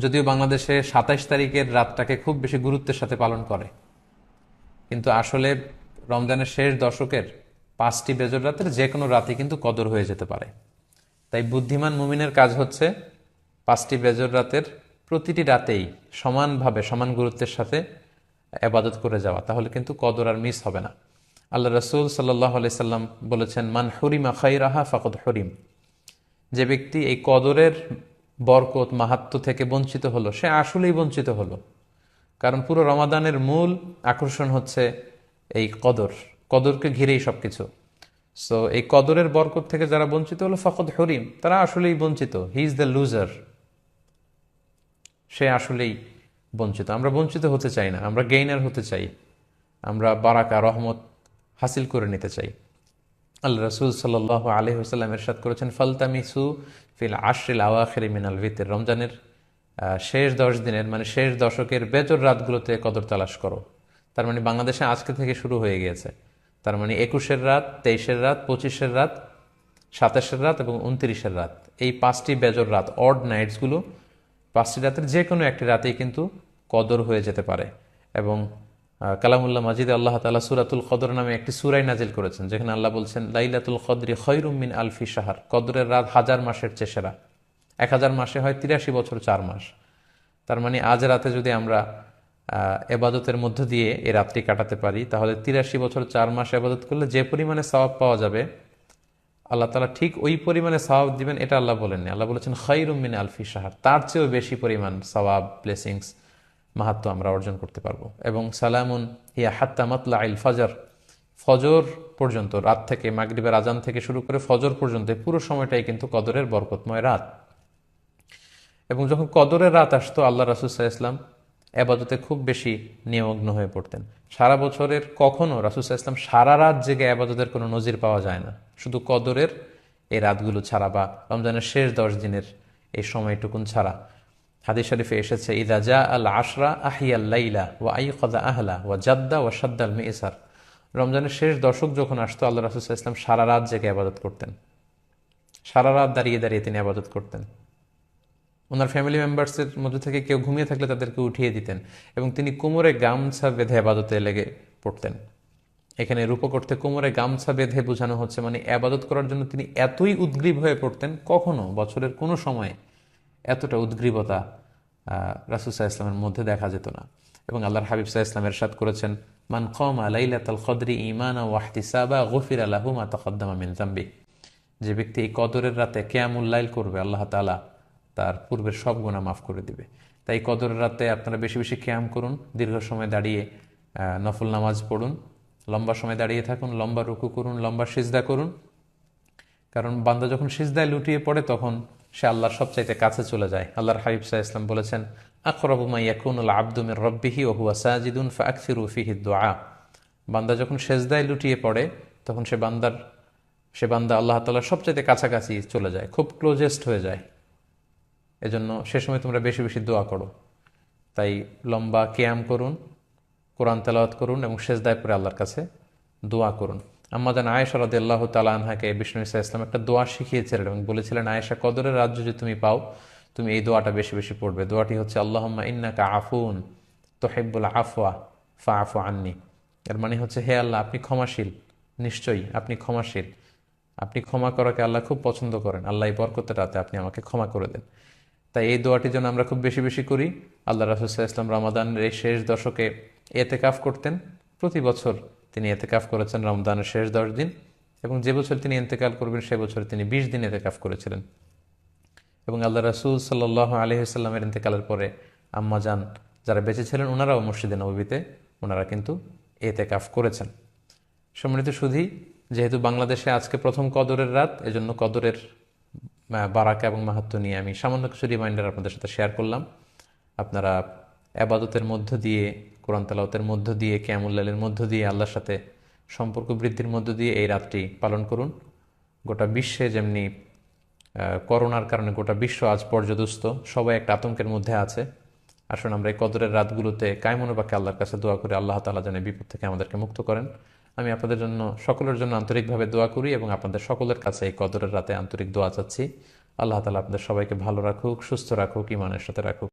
যদিও বাংলাদেশে 27 তারিখের রাতটাকে খুব বেশি গুরুত্বের সাথে পালন করে, কিন্তু আসলে রমজানের শেষ দশকের 5টি বেজর রাতের যে কোনো রাতে কিন্তু কদর হয়ে যেতে পারে। তাই বুদ্ধিমান মুমিনের কাজ হচ্ছে 5টি বেজর রাতের প্রতিটি রাতেই সমানভাবে সমান গুরুত্বের সাথে আবাদত করে যাওয়া, তাহলে কিন্তু কদর আর মিস হবে না। আল্লাহ রসুল সাল্লাহ আলি সাল্লাম বলেছেন, মান হরিমা খাইরাহা ফাকদ হরিম। যে ব্যক্তি এই কদরের বরকত মাহাত্ম্য থেকে বঞ্চিত হলো, সে আসলেই বঞ্চিত হলো। কারণ পুরো রমাদানের মূল আকর্ষণ হচ্ছে এই কদর, কদরকে ঘিরেই সবকিছু। সো এই কদরের বরকত থেকে যারা বঞ্চিত হলো ফাকদ হরিম, তারা আসলেই বঞ্চিত। হি ইজ দ্য লুজার, সে আসলেই বঞ্চিত। আমরা বঞ্চিত হতে চাই না, আমরা গেইনার হতে চাই, আমরা বারাকা রহমত হাসিল করে নিতে চাই। আল্লাহ রসুল সাল্লাহ আলহি হাসাল্লাম এরশাদ করেছেন, ফালতামিসু ফিল আশরিল আওয়াখিরি মিনাল ভিতর। রমজানের শেষ 10 দিনের মানে শেষ দশকের বেজর রাতগুলোতে কদর তালাশ করো। তার মানে বাংলাদেশে আজকে থেকে শুরু হয়ে গিয়েছে। তার মানে 21-এর রাত, 23-এর রাত, 25-এর রাত, 27-এর রাত এবং 29-এর রাত, এই 5টি বেজর রাত, অড নাইটসগুলো, 5টি রাতের যে কোনো একটি রাতেই কিন্তু কদর হয়ে যেতে পারে। এবং কালামুল্লাহ মাজিদে আল্লাহ তাআলা সূরাতুল কদর নামে একটি সূরাই নাজিল করেছেন, যেখানে আল্লাহ বলছেন, লাইলাতুল কদরি খৈরুম মিন আলফি শাহর। কদরের রাত 1000 মাসের চেয়ে সেরা। 1000 মাসে হয় 83 বছর 4 মাস। তার মানে আজ রাতে যদি আমরা এবাদতের মধ্য দিয়ে এই রাত্রি কাটাতে পারি, তাহলে 83 বছর 4 মাস এবাদত করলে যে পরিমাণে সওয়াব পাওয়া যাবে, আল্লাহ তাআলা ঠিক ওই পরিমাণে সওয়াব দিবেন, এটা আল্লাহ বলেননি। আল্লাহ বলেছেন খৈরুম মিন আলফি শাহর, তার চেয়েও বেশি পরিমাণ সওয়াব, ব্লেসিংস, মাহাত্ম আমরা অর্জন করতে পারবো। এবং সালামুন হিয়া হাত্তা মাতলা আইল ফজর, ফজর পর্যন্ত, রাত থেকে মাগরিবের আজান থেকে শুরু করে ফজর পর্যন্ত পুরো সময়টাই কিন্তু কদরের বরকতময় রাত। এবং যখন কদরের রাত আসতো, আল্লাহ রাসূল সাল্লাল্লাহু আলাইহি ওয়াসাল্লাম এবাদতে খুব বেশি নিমগ্ন হয়ে পড়তেন। সারা বছরের কখনো রাসূল সাল্লাল্লাহু আলাইহি ওয়াসাল্লাম সারা রাত জেগে এবাদতের কোনো নজির পাওয়া যায় না, শুধু কদরের এই রাতগুলো ছাড়া বা রমজানের শেষ 10 দিনের এই সময়টুকুন ছাড়া। হাদিস শরীফে এসেছে, ইদা জা আল আশরা আহিয়াল লাইলা ওয়া আইকাযা আহলা ওয়া জাদ্দা ওয়া শাদ্দাল মিইসার। রমজানের শেষ দশক যখন আসতো, আল্লাহ রাসূল সাল্লাল্লাহু আলাইহি ওয়াসাল্লাম সারা রাত জেগে ইবাদত করতেন, সারা রাত দাঁড়িয়ে দাঁড়িয়ে তিনি ইবাদত করতেন। ওনার ফ্যামিলি মেম্বার্সের মধ্যে থেকে কেউ ঘুমিয়ে থাকলে তাদেরকে উঠিয়ে দিতেন, এবং তিনি কোমরে গামছা বেঁধে ইবাদতে লেগে পড়তেন। এখানে রূপক অর্থে কোমরে গামছা বেঁধে বোঝানো হচ্ছে মানে ইবাদত করার জন্য তিনি এতই উদ্গ্রীব হয়ে পড়তেন, কখনো বছরের কোনো সময় এতটা উদ্গ্রীবতা রাসূল সাল্লাল্লাহু আলাইহি ওয়াসাল্লামের মধ্যে দেখা যেত না। এবং আল্লাহর হাবিব সাল্লাল্লাহু আলাইহি ওয়াসাল্লাম ইরশাদ করেছেন, মান কামা লাইলাতাল কদরি ঈমানান ওয়া ইহতিসাবা গুফিরা লাহু মা তাকদ্দামা মিন যামবি। যে ব্যক্তি এই কদরের রাতে কিয়ামুল লাইল করবে, আল্লাহ তাআলা তার পূর্বের সব গুনাহ মাফ করে দিবে। তাই কদরের রাতে আপনারা বেশি বেশি কিয়াম করুন, দীর্ঘ সময় দাঁড়িয়ে নফল নামাজ পড়ুন, লম্বা সময় দাঁড়িয়ে থাকুন, লম্বা রুকু করুন, লম্বা সিজদা করুন। কারণ বান্দা যখন সিজদায় লুটিয়ে পড়ে, তখন সে আল্লাহর সবচাইতে কাছে চলে যায়। আল্লাহর হাবিব সাল্লাল্লাহু আলাইহি ওয়াসাল্লাম বলেছেন, আকরাবু মা ইয়াকুনুল আবদু মির রাব্বিহি ওয়া হুয়া সাজিদুন ফাআকসিরু ফিহি দুআ। বান্দা যখন সিজদায় লুটিয়ে পড়ে, তখন সে বান্দা আল্লাহ তাআলার সবচাইতে কাছাকাছি চলে যায়, খুব ক্লোজেস্ট হয়ে যায়। এজন্য সে সময় তোমরা বেশি বেশি দোয়া করো। তাই লম্বা কিয়াম করুন, কোরআন তেলাওয়াত করুন এবং সিজদায় পড়ে আল্লাহর কাছে দোয়া করুন। আম্মা জান আয়েশা রাদিয়াল্লাহু তাআলা আনহাকে বিষ্ণু ইসা ইসলাম একটা দোয়া শিখিয়েছিলেন এবং বলেছিলেন, আয়েশা, কদরের রাত যদি তুমি পাও, তুমি এই দোয়াটা বেশি বেশি পড়বে। দোয়াটি হচ্ছে, আল্লাহুম্মা ইন্নাকা আফুন তুহিব্বুল আফওয়া ফাআফু আন্নি। এর মানে হচ্ছে, হে আল্লাহ, আপনি ক্ষমাশীল, নিশ্চয়ই আপনি ক্ষমাশীল, আপনি ক্ষমা করাকে আল্লাহ খুব পছন্দ করেন, আল্লাহ এই বরকতের রাতে আপনি আমাকে ক্ষমা করে দেন। তাই এই দোয়াটি যেন আমরা খুব বেশি বেশি করি। আল্লাহ রাসূল সাল্লাল্লাহু আলাইহি ওয়াসাল্লাম রমাদানের এই শেষ দশকে এতেকাফ করতেন। প্রতি বছর তিনি এতেকাফ করেছেন রমজানের শেষ 10 দিন, এবং যে বছর তিনি ইন্তেকাল করবেন সে বছর তিনি 20 দিন এতেকাফ করেছিলেন। এবং আল্লাহ রাসূল সাল্লাল্লাহু আলাইহি ওয়াসাল্লামের ইন্তেকালের পরে আম্মা জান যারা বেঁচে ছিলেন, ওনারাও মসজিদে নববীতে ওনারা কিন্তু এতেকাফ করেছেন। সম্মানিত সুধী, যেহেতু বাংলাদেশে আজকে প্রথম কদরের রাত, এজন্য কদরের বারাকা এবং মাহাত্ম্য নিয়ে আমি সামান্য কিছু রিমাইন্ডার আপনাদের সাথে শেয়ার করলাম। আপনারা ইবাদতের মধ্য দিয়ে, কোরআন তেলাওয়াতের মধ্য দিয়ে, কিয়ামুল লাইলের মধ্য দিয়ে, আল্লাহর সাথে সম্পর্ক বৃদ্ধির মধ্য দিয়ে এই রাতটি পালন করুন। গোটা বিশ্বে যেমনি করোনার কারণে গোটা বিশ্ব আজ পর্যদুস্ত, সবাই একটা আতঙ্কের মধ্যে আছে। আসুন আমরা এই কদরের রাতগুলোতে কায়মনোবাক্যে আল্লাহর কাছে দোয়া করে আল্লাহ তাআলা যেন বিপদ থেকে আমাদেরকে মুক্ত করেন। আমি আপনাদের জন্য, সকলের জন্য আন্তরিকভাবে দোয়া করি এবং আপনাদের সকলের কাছে এই কদরের রাতে আন্তরিক দোয়া চাচ্ছি। আল্লাহ তাআলা আপনাদের সবাইকে ভালো রাখুক, সুস্থ রাখুক, ঈমানের সাথে রাখুক।